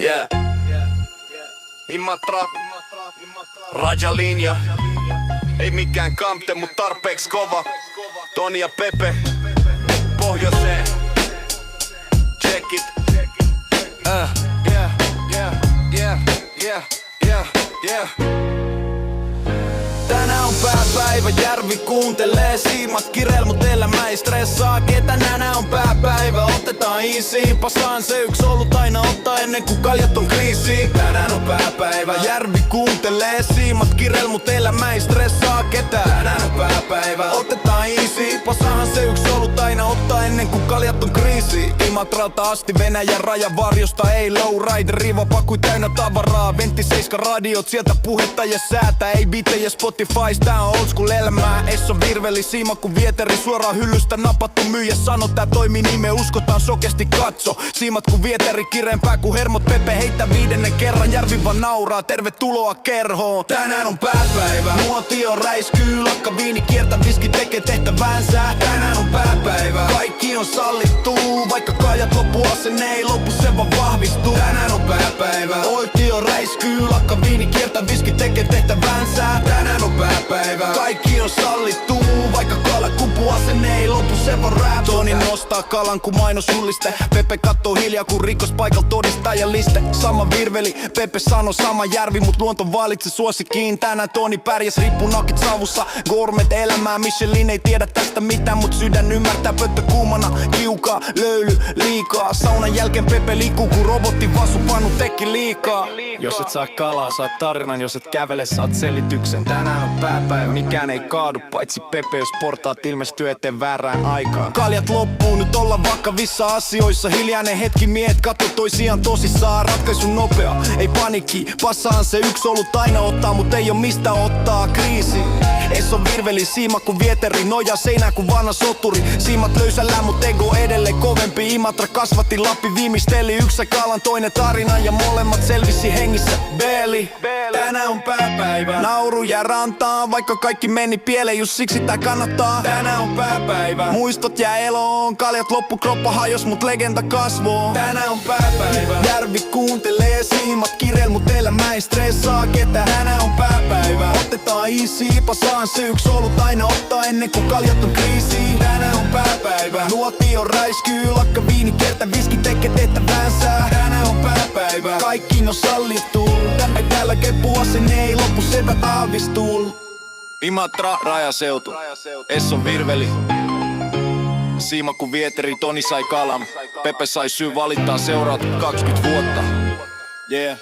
Yeah. Imatra, Rajalinja. Ei mikään kampte, mut tarpeeks kova. Toni ja Pepe, pohjoiseen. Check it. Tänään on pääpäivä, Järvi kuuntelee siimat kireel, mut elämä ei stressaa ketä. Tänään on pääpäivä, otetaan easy. Pasaan se yks ollut aina ottaa ennen kuin kaljat on kriisi. Tänään on pääpäivä, Järvi kuuntelee siimat kireel, mut elämä ei stressaa ketä. Tänään on pääpäivä, otetaan easy. Pasaan se yks ollut aina ottaa ennen kuin kaljat on kriisi. Imatralta asti Venäjän rajan varjosta ei lowrider. Riva pakui täynnä tavaraa, Ventti 7 radiot, sieltä puhetta ja säätä. Ei biitejä Spotifys, tää on old school elämää. Esso virveli, siima kun vieteri, suoraan hyllystä napattu myyjä sano. Tää toimii niin me uskotaan, sokesti katso. Siimat kun vieteri, kireempää kun hermot. Pepe heittää 5. kerran, Järvi vaan nauraa. Tervetuloa kerhoon. Tänään on pääpäivä, nuotio räiskyy, lakka viini kiertä, viski tekee tehtävänsä. Tänään on pääpäivä, kaikki on sallittu, vaikka kaijat loppua sen ei lopu, se vaan vahvistuu. Tänään on pääpäivä, oitio räiskyy, lakka viini kiertä, viski tekee tehtävänsä. Tänään on pääpäivä, kaikki on sallittu, vaikka kala kupua sen ei lopu, se vaan rap. Toni nostaa kalan kun mainosjulliste. Pepe kattoo hiljaa kun rikospaikalla todistajaliste. Sama virveli, Pepe sano sama Järvi, mut luonto valitse suosikkiin. Tänään Toni pärjäs, rippunakit savussa. Gourmet elämää, Michelin ei tiedä tästä mitään, mut sydän ymmärtää. Pöttö kuumana, kiukaa, löyly, liikaa. Saunan jälkeen Pepe liikkuu kun robotti vasu pannu teki liikaa. Jos et saa kalaa, saat tarinan, jos et kävele, saat selityksen. Tänään on pääpäivä, mikään ei kaadu, paitsi Pepe, jos portaat ilmestyy eteen väärään aikaan. Kaljat loppuu, nyt ollaan vakavissa asioissa. Hiljainen hetki, miehet katso toisiaan tosissaan. Ratkaisu nopea, ei panikki. Passaan se yks ollut aina ottaa, mut ei oo mistä ottaa kriisi. Esso virveli, siima kun vieteri, noja seinää kun vanha soturi. Siimat löysällään, mut ego edelleen kovempi. Imatra kasvatti, Lappi viimeisteli, yksä kalan toinen tarina ja molemmat selvisi hengissä. Beeli, tänään on pääpäivä, nauruja rantaan, vaikka kaikki meni pieleen, just siksi tää kannattaa. Tänään on pääpäivä, muistot jää eloon, kaljat loppu, kroppa hajos, mut legenda kasvoo. Tänään on pääpäivä, Järvi kuuntelee siimat kireel, mut elämä ei stressaa ketä. Tänään on pääpäivä, otetaan easy, pasaan se yks ollut aina ottaa ennen kuin kaljat on kriisi. Tänään on pääpäivä, nuotio räiskyy, lakka viini kerta, viski tekee tehtävänsä. Tänään on pääpäivä, kaikki on sallittu, täällä kepua sen ei lopu, sepä aavistuu. Imatra, rajaseutu, Esson virveli, siima kun vieteri, Toni sai kalam, Pepe sai syy valittaa seuraat 20 vuotta. Yeah.